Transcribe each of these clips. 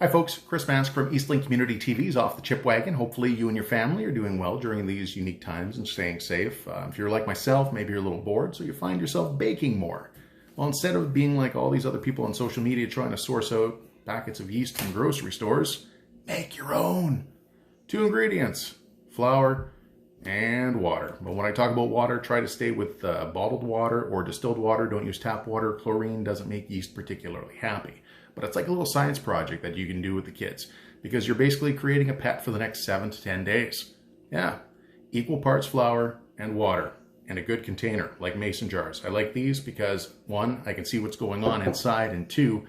Hi folks, Chris Mask from Eastlink Community TV's Off the Chip Wagon. Hopefully you and your family are doing well during these unique times and staying safe. If you're like myself, maybe you're a little bored, so you find yourself baking more. Well, instead of being like all these other people on social media trying to source out packets of yeast from grocery stores, make your own. 2 ingredients, flour and water. But when I talk about water, try to stay with bottled water or distilled water. Don't use tap water. Chlorine doesn't make yeast particularly happy. But it's like a little science project that you can do with the kids because you're basically creating a pet for the next 7 to 10 days. Yeah, equal parts flour and water in a good container like mason jars. I like these because 1, I can see what's going on inside, and 2,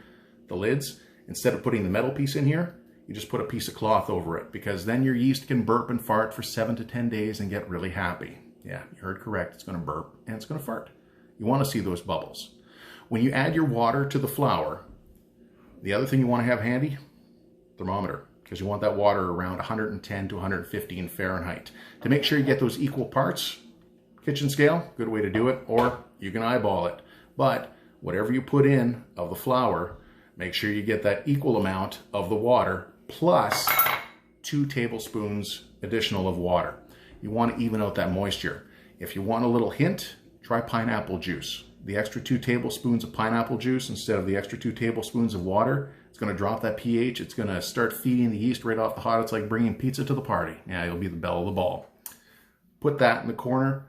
the lids, instead of putting the metal piece in here, you just put a piece of cloth over it because then your yeast can burp and fart for 7 to 10 days and get really happy. Yeah, you heard correct. It's going to burp and it's going to fart. You want to see those bubbles. When you add your water to the flour, the other thing you want to have handy, thermometer, because you want that water around 110 to 115 Fahrenheit. To make sure you get those equal parts, kitchen scale, good way to do it, or you can eyeball it. But whatever you put in of the flour, make sure you get that equal amount of the water plus 2 tablespoons additional of water. You want to even out that moisture. If you want a little hint, try pineapple juice. The extra 2 tablespoons of pineapple juice instead of the extra 2 tablespoons of water, it's going to drop that pH. It's going to start feeding the yeast right off the hot. It's like bringing pizza to the party. Yeah, you'll be the belle of the ball. Put that in the corner.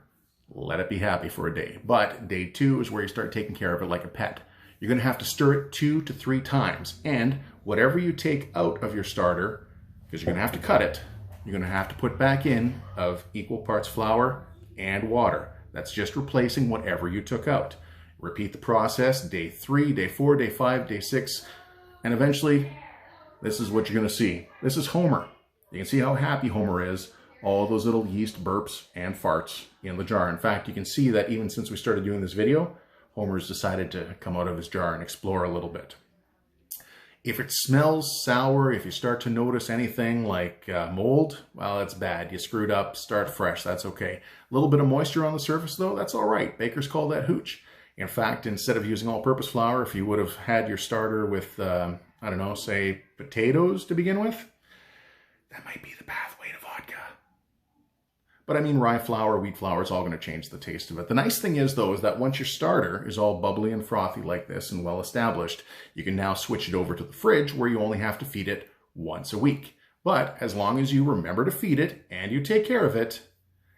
Let it be happy for a day. But day 2 is where you start taking care of it like a pet. You're going to have to stir it 2 to 3 times. And whatever you take out of your starter, because you're going to have to cut it, you're going to have to put back in of equal parts flour and water. That's just replacing whatever you took out. Repeat the process day 3, day 4, day 5, day 6, and eventually this is what you're going to see. This is Homer. You can see how happy Homer is. All those little yeast burps and farts in the jar. In fact, you can see that even since we started doing this video, Homer's decided to come out of his jar and explore a little bit. If it smells sour, if you start to notice anything like mold, well, that's bad. You screwed up, start fresh, that's okay. A little bit of moisture on the surface though, that's all right. Bakers call that hooch. In fact, instead of using all-purpose flour, if you would have had your starter with, I don't know, say potatoes to begin with, that might be the pathway to vodka. But I mean, rye flour, wheat flour, it's all going to change the taste of it. The nice thing is, though, is that once your starter is all bubbly and frothy like this and well established, you can now switch it over to the fridge where you only have to feed it once a week. But as long as you remember to feed it and you take care of it,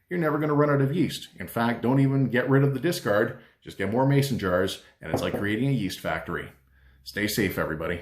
you're never going to run out of yeast. In fact, don't even get rid of the discard. Just get more mason jars, and it's like creating a yeast factory. Stay safe, everybody.